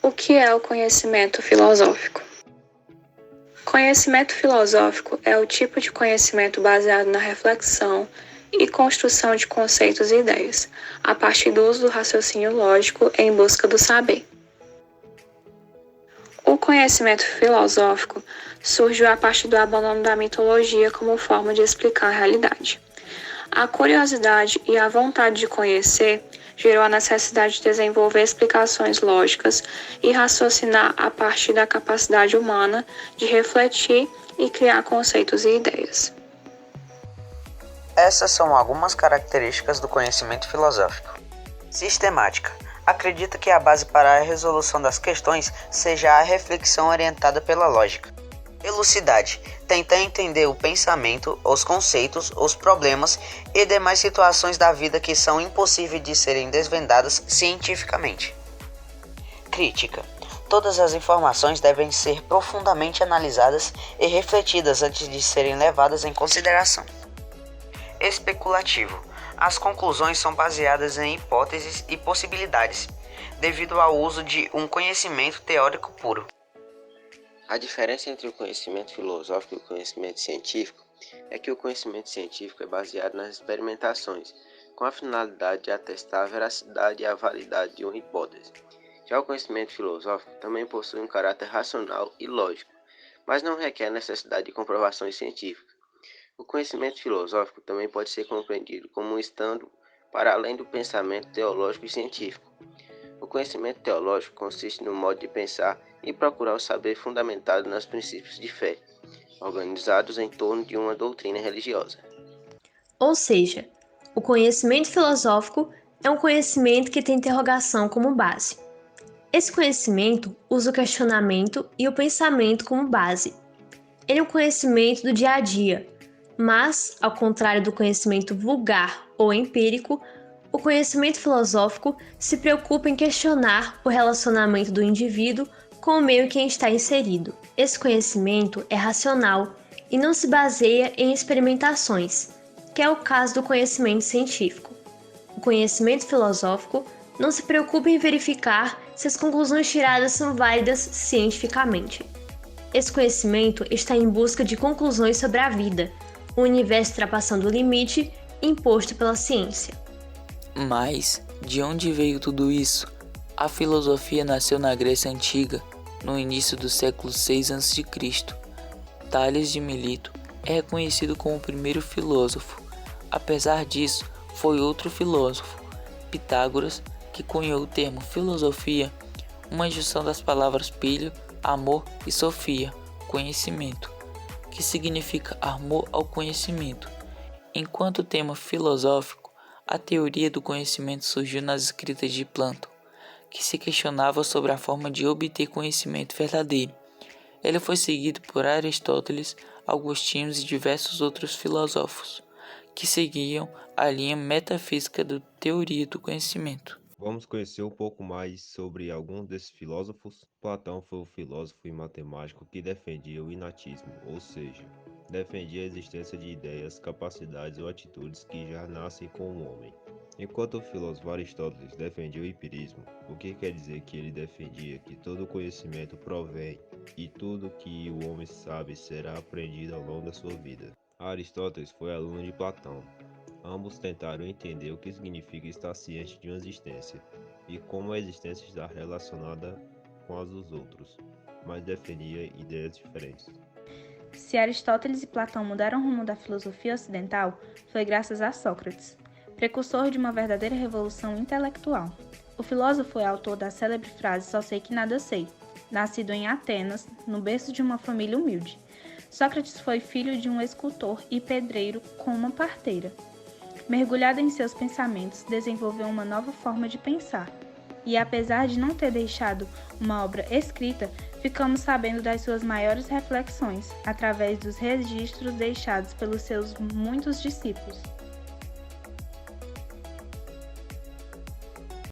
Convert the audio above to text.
O que é o conhecimento filosófico? Conhecimento filosófico é o tipo de conhecimento baseado na reflexão e construção de conceitos e ideias, a partir do uso do raciocínio lógico em busca do saber. O conhecimento filosófico surgiu a partir do abandono da mitologia como forma de explicar a realidade. A curiosidade e a vontade de conhecer gerou a necessidade de desenvolver explicações lógicas e raciocinar a partir da capacidade humana de refletir e criar conceitos e ideias. Essas são algumas características do conhecimento filosófico. Sistemática. Acredita que a base para a resolução das questões seja a reflexão orientada pela lógica. Elucidade. Tenta entender o pensamento, os conceitos, os problemas e demais situações da vida que são impossíveis de serem desvendadas cientificamente. Crítica. Todas as informações devem ser profundamente analisadas e refletidas antes de serem levadas em consideração. Especulativo. As conclusões são baseadas em hipóteses e possibilidades, devido ao uso de um conhecimento teórico puro. A diferença entre o conhecimento filosófico e o conhecimento científico é que o conhecimento científico é baseado nas experimentações, com a finalidade de atestar a veracidade e a validade de uma hipótese. Já o conhecimento filosófico também possui um caráter racional e lógico, mas não requer necessidade de comprovações científicas. O conhecimento filosófico também pode ser compreendido como estando para além do pensamento teológico e científico. O conhecimento teológico consiste no modo de pensar e procurar o saber fundamentado nos princípios de fé, organizados em torno de uma doutrina religiosa. Ou seja, o conhecimento filosófico é um conhecimento que tem interrogação como base. Esse conhecimento usa o questionamento e o pensamento como base. Ele é um conhecimento do dia a dia, mas, ao contrário do conhecimento vulgar ou empírico, o conhecimento filosófico se preocupa em questionar o relacionamento do indivíduo com o meio em que está inserido. Esse conhecimento é racional e não se baseia em experimentações, que é o caso do conhecimento científico. O conhecimento filosófico não se preocupa em verificar se as conclusões tiradas são válidas cientificamente. Esse conhecimento está em busca de conclusões sobre a vida, o universo ultrapassando o limite imposto pela ciência. Mas, de onde veio tudo isso? A filosofia nasceu na Grécia Antiga, no início do século VI a.C. Tales de Mileto é reconhecido como o primeiro filósofo. Apesar disso, foi outro filósofo, Pitágoras, que cunhou o termo filosofia, uma junção das palavras pilho, amor e sofia, conhecimento, que significa amor ao conhecimento. Enquanto tema filosófico, a teoria do conhecimento surgiu nas escritas de Platão, que se questionava sobre a forma de obter conhecimento verdadeiro. Ele foi seguido por Aristóteles, Agostinho e diversos outros filósofos, que seguiam a linha metafísica da teoria do conhecimento. Vamos conhecer um pouco mais sobre alguns desses filósofos. Platão foi o filósofo e matemático que defendia o inatismo, ou seja, defendia a existência de ideias, capacidades ou atitudes que já nascem com o homem. Enquanto o filósofo Aristóteles defendia o empirismo, o que quer dizer que ele defendia que todo conhecimento provém e tudo que o homem sabe será aprendido ao longo da sua vida. Aristóteles foi aluno de Platão. Ambos tentaram entender o que significa estar ciente de uma existência e como a existência está relacionada com as dos outros, mas defendia ideias diferentes. Se Aristóteles e Platão mudaram o rumo da filosofia ocidental, foi graças a Sócrates, precursor de uma verdadeira revolução intelectual. O filósofo é autor da célebre frase "Só sei que nada sei", nascido em Atenas, no berço de uma família humilde. Sócrates foi filho de um escultor e pedreiro com uma parteira. Mergulhado em seus pensamentos, desenvolveu uma nova forma de pensar. E apesar de não ter deixado uma obra escrita, ficamos sabendo das suas maiores reflexões, através dos registros deixados pelos seus muitos discípulos.